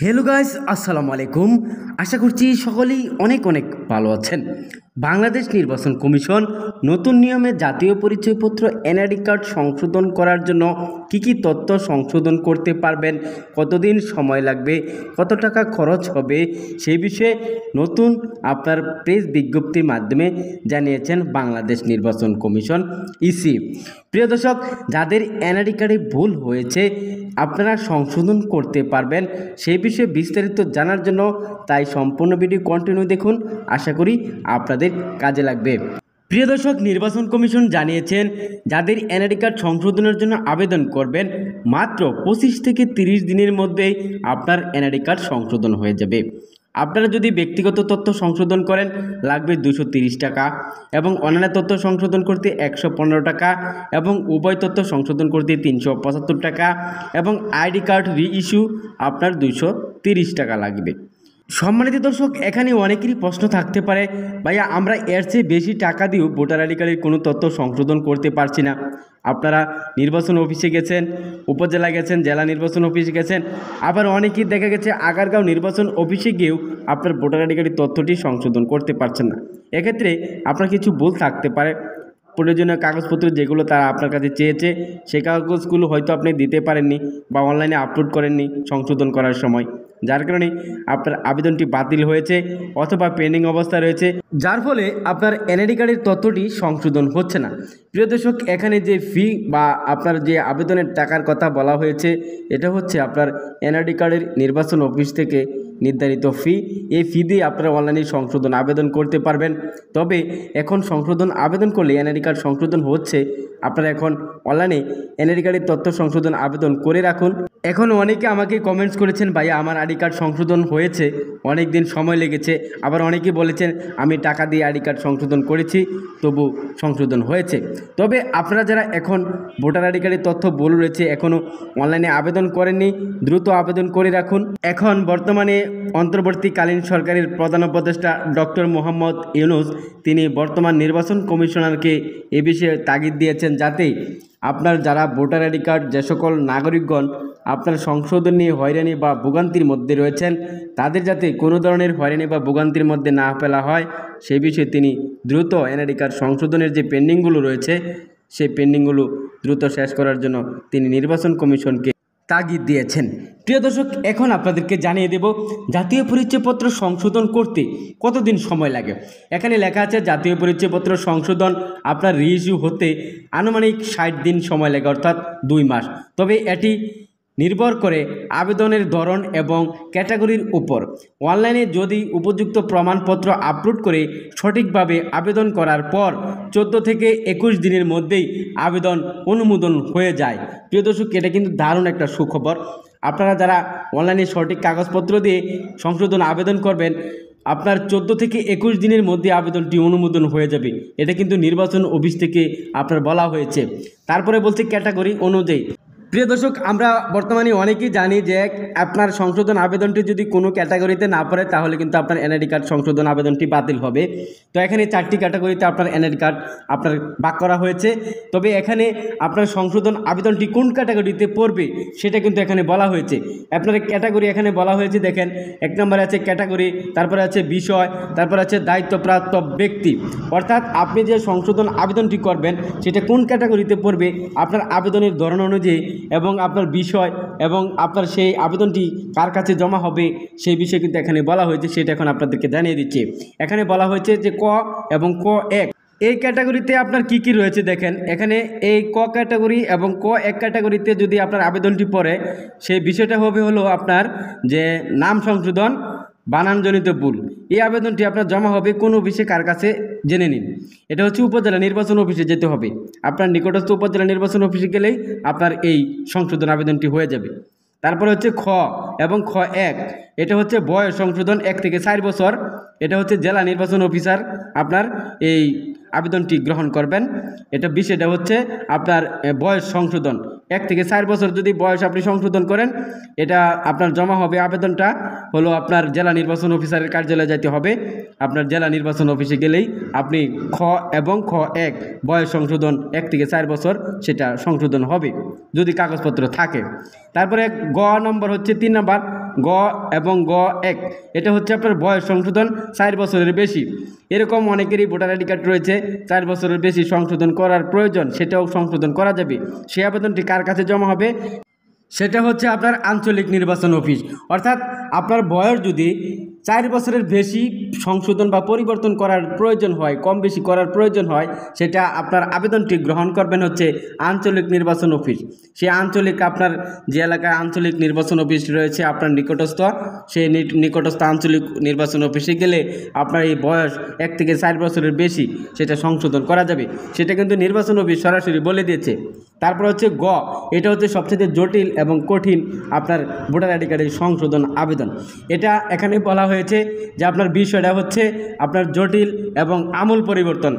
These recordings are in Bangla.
হ্যালো গাইস, আসসালামু আলাইকুম। আশা করছি সকলেই অনেক অনেক ভালো আছেন। বাংলাদেশ নির্বাচন কমিশন নতুন নিয়মে জাতীয় পরিচয়পত্র এনআইডি কার্ড সংশোধন করার জন্য কি তথ্য সংশোধন করতে পারবেন, কতদিন সময় লাগবে, কত টাকা খরচ হবে, সেই বিষয়ে নতুন আপনার প্রেস বিজ্ঞপ্তির মাধ্যমে জানিয়েছেন বাংলাদেশ নির্বাচন কমিশন ইসি। প্রিয় দর্শক, যাদের এনআইডি কার্ডে ভুল হয়েছে আপনারা সংশোধন করতে পারবেন, সেই বিষয়ে বিস্তারিত জানার জন্য তাই সম্পূর্ণ ভিডিও কন্টিনিউ দেখুন। আশা করি আপনাদের কাজে লাগবে। প্রিয় দর্শক, নির্বাচন কমিশন জানিয়েছেন যাদের এনআইডি কার্ড সংশোধনের জন্য আবেদন করবেন মাত্র 25 থেকে 30 দিনের মধ্যেই আপনার এনআইডি কার্ড সংশোধন হয়ে যাবে। আপনারা যদি ব্যক্তিগত তথ্য সংশোধন করেন লাগবে 230 টাকা, এবং অন্যান্য তথ্য সংশোধন করতে 115 টাকা, এবং উভয় তথ্য সংশোধন করতে 375 টাকা, এবং আইডি কার্ড রিইস্যু আপনার 230 টাকা লাগবে। সম্মানিত দর্শক, এখানে অনেকেরই প্রশ্ন থাকতে পারে, ভাইয়া আমরা এর চেয়ে বেশি টাকা দিয়েও ভোটার আইডি কার্ডের কোনো তথ্য সংশোধন করতে পারছি না। আপনারা নির্বাচন অফিসে গেছেন, উপজেলা গেছেন, জেলা নির্বাচন অফিসে গেছেন, আবার অনেকেই দেখা গেছে আগারগাঁও নির্বাচন অফিসে গিয়েও আপনার ভোটার আইডি কার্ডের তথ্যটি সংশোধন করতে পারছেন না। এক্ষেত্রে আপনার কিছু ভুল থাকতে পারে। প্রয়োজনীয় কাগজপত্র যেগুলো তারা আপনার কাছে চেয়েছে সেই কাগজগুলো হয়তো আপনি দিতে পারেননি বা অনলাইনে আপলোড করেননি সংশোধন করার সময়, যার কারণে আপনার আবেদনটি বাতিল হয়েছে অথবা পেন্ডিং অবস্থা রয়েছে, যার ফলে আপনার এনআইডি কার্ডের তথ্যটি সংশোধন হচ্ছে না। প্রিয় দর্শক, এখানে যে ফি বা আপনার যে আবেদনের টাকার কথা বলা হয়েছে এটা হচ্ছে আপনার এনআইডি কার্ডের নির্বাচন অফিস থেকে নির্ধারিত ফি। এই ফি দিয়ে আপনারা অনলাইনে সংশোধন আবেদন করতে পারবেন। তবে এখন সংশোধন আবেদন করলে এনআইডি কার্ড সংশোধন হচ্ছে, আপনারা এখন অনলাইনে এনআইডি কার্ডের তথ্য সংশোধন আবেদন করে রাখুন। এখন অনেকে আমাকে কমেন্টস করেছেন, ভাইয়া আমার আইডি কার্ড সংশোধন হয়েছে, অনেক দিন সময় লেগেছে। আবার অনেকে বলেছেন আমি টাকা দিয়ে আইডি কার্ড সংশোধন করেছি তবু সংশোধন হয়েছে। তবে আপনারা যারা এখন ভোটার আইডি কার্ডের তথ্য ভুল রয়েছে এখনও অনলাইনে আবেদন করেননি, দ্রুত আবেদন করে রাখুন। এখন বর্তমানে অন্তর্বর্তীকালীন সরকারের প্রধান উপদেষ্টা ডক্টর মোহাম্মদ ইউনূস তিনি বর্তমান নির্বাচন কমিশনারকে এ বিষয়ে তাগিদ দিয়েছেন যাতে আপনার যারা ভোটার আইডি কার্ড যে সকল নাগরিকগণ আপনার সংশোধন নিয়ে হয়রানি বা ভোগান্তির মধ্যে রয়েছেন তাদের যাতে কোনো ধরনের হয়রানি বা ভোগান্তির মধ্যে না ফেলা হয় সেই বিষয়ে তিনি দ্রুত এনআইডি কার্ড সংশোধনের যে পেন্ডিংগুলো রয়েছে সেই পেন্ডিংগুলো দ্রুত শেষ করার জন্য তিনি নির্বাচন কমিশনকে তাগিদ দিয়েছেন। প্রিয় দর্শক, এখন আপনাদেরকে জানিয়ে দেব জাতীয় পরিচয়পত্র সংশোধন করতে কতদিন সময় লাগে। এখানে লেখা আছে জাতীয় পরিচয়পত্র সংশোধন আপনার রিইস্যু হতে আনুমানিক 60 দিন সময় লাগে, অর্থাৎ 2 মাস। তবে এটি নির্ভর করে আবেদনের ধরন এবং ক্যাটাগরির উপর। অনলাইনে যদি উপযুক্ত প্রমাণপত্র আপলোড করে সঠিকভাবে আবেদন করার পর 14 থেকে 21 দিনের মধ্যেই আবেদন অনুমোদন হয়ে যায়। প্রিয় দর্শক, এটা কিন্তু দারুণ একটা সুখবর। আপনারা যারা অনলাইনে সঠিক কাগজপত্র দিয়ে সংশোধন আবেদন করবেন আপনার 14 থেকে 21 দিনের মধ্যে আবেদনটি অনুমোদন হয়ে যাবে। এটা কিন্তু নির্বাচন অফিস থেকে আপনার বলা হয়েছে। তারপরে বলছে ক্যাটাগরি অনুযায়ী। প্রিয় দর্শক, আমরা বর্তমানে অনেকেই জানি যে আপনার সংশোধন আবেদনটি যদি কোনো ক্যাটাগরিতে না পড়ে তাহলে কিন্তু আপনার এনআইডি কার্ড সংশোধন আবেদনটি বাতিল হবে। তো এখানে 4টি ক্যাটাগরিতে আপনার এনআইডি কার্ড আপনার ভাগ করা হয়েছে। তবে এখানে আপনার সংশোধন আবেদনটি কোন ক্যাটাগরিতে পড়বে সেটা কিন্তু এখানে বলা হয়েছে। আপনার ক্যাটাগরি এখানে বলা হয়েছে, দেখেন 1 নম্বরে আছে ক্যাটাগরি, তারপরে আছে বিষয়, তারপরে আছে দায়িত্বপ্রাপ্ত ব্যক্তি। অর্থাৎ আপনি যে সংশোধন আবেদনটি করবেন সেটা কোন ক্যাটাগরিতে পড়বে আপনার আবেদনের ধরন অনুযায়ী এবং আপনার বিষয় এবং আপনার সেই আবেদনটি কার কাছে জমা হবে সেই বিষয়ে কিন্তু এখানে বলা হয়েছে, সেটা এখন আপনাদেরকে জানিয়ে দিচ্ছি। এখানে বলা হয়েছে যে ক এবং ক 1 এই ক্যাটাগরিতে আপনার কি রয়েছে। দেখেন এখানে এই ক ক্যাটাগরি এবং ক 1 ক্যাটাগরিতে যদি আপনার আবেদনটি পড়ে সেই বিষয়টা হলো আপনার যে নাম সংশোধন বানানজনিত ভুল। এই আবেদনটি আপনার জমা হবে কোন অফিসে কার কাছে জেনে নিন। এটা হচ্ছে উপজেলা নির্বাচন অফিসে যেতে হবে। আপনার নিকটস্থ উপজেলা নির্বাচন অফিসে গেলেই আপনার এই সংশোধন আবেদনটি হয়ে যাবে। তারপরে হচ্ছে খ এবং খ 1 এটা হচ্ছে বয়স সংশোধন 1 থেকে 4 বছর। এটা হচ্ছে জেলা নির্বাচন অফিসার আপনার এই আবেদনটি গ্রহণ করবেন। এটা বিষয়টা হচ্ছে আপনার বয়স সংশোধন 1 থেকে 4 বছর যদি বয়স আপনি সংশোধন করেন এটা আপনার জমা হবে। আবেদনটা হলো আপনার জেলা নির্বাচন অফিসারের কার্যালয়ে যেতে হবে। আপনার জেলা নির্বাচন অফিসে গেলেই আপনি খ এবং খ 1 বয়স সংশোধন 1 থেকে 4 বছর সেটা সংশোধন হবে যদি কাগজপত্র থাকে। তারপরে গ নম্বর হচ্ছে 3 নম্বর গ এবং গ 1, এটা হচ্ছে আপনার বয়স সংশোধন 4 বছরের বেশি। এরকম অনেকেরই ভোটার আইডি কার্ড রয়েছে 4 বছরের বেশি সংশোধন করার প্রয়োজন, সেটাও সংশোধন করা যাবে। সেই আবেদনটি কার কাছে জমা হবে? সেটা হচ্ছে আপনার আঞ্চলিক নির্বাচন অফিস। অর্থাৎ আপনার বয়স যদি 4 বছরের বেশি সংশোধন বা পরিবর্তন করার প্রয়োজন হয়, কম বেশি করার প্রয়োজন হয়, সেটা আপনার আবেদনটি গ্রহণ করবেন হচ্ছে আঞ্চলিক নির্বাচন অফিস। সেই আঞ্চলিক, আপনার যে এলাকায় আঞ্চলিক নির্বাচন অফিস রয়েছে আপনার নিকটস্থ, সেই নিকটস্থ আঞ্চলিক নির্বাচন অফিসে গেলে আপনার এই বয়স 1 থেকে 4 বছরের বেশি সেটা সংশোধন করা যাবে। সেটা কিন্তু নির্বাচন অফিস সরাসরি বলে দিয়েছে। তারপর হচ্ছে গ, এটা হচ্ছে সবচেয়ে জটিল এবং কঠিন আপনার ভোটার আইডি কার্ডের সংশোধন আবেদন। এটা এখানে বলা হয়েছে যে আপনার বিষয়টা হচ্ছে আপনার জটিল এবং আমূল পরিবর্তন।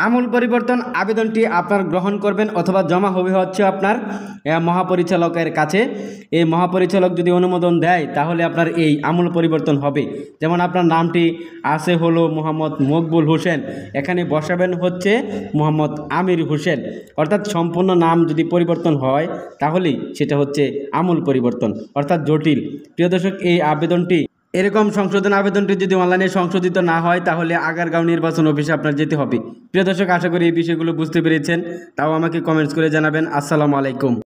আমূল পরিবর্তন আবেদনটি আপনার গ্রহণ করবেন অথবা জমা হবে হচ্ছে আপনার মহাপরিচালকের কাছে। এই মহাপরিচালক যদি অনুমোদন দেয় তাহলে আপনার এই আমূল পরিবর্তন হবে। যেমন আপনার নামটি আছে হলো মোহাম্মদ মকবুল হোসেন, এখানে বসাবেন হচ্ছে মোহাম্মদ আমির হোসেন। অর্থাৎ সম্পূর্ণ নাম যদি পরিবর্তন হয় তাহলেই সেটা হচ্ছে আমূল পরিবর্তন, অর্থাৎ জটিল। প্রিয় দর্শক, এই আবেদনটি, এরকম সংশোধন আবেদনটি যদি অনলাইনে সংশোধিত না হয় তাহলে আগারগাঁও নির্বাচন অফিসে আপনার যেতে হবে। প্রিয় দর্শক, আশা করি এই বিষয়গুলো বুঝতে পেরেছেন। তাও আমাকে কমেন্টস করে জানাবেন। আসসালামু আলাইকুম।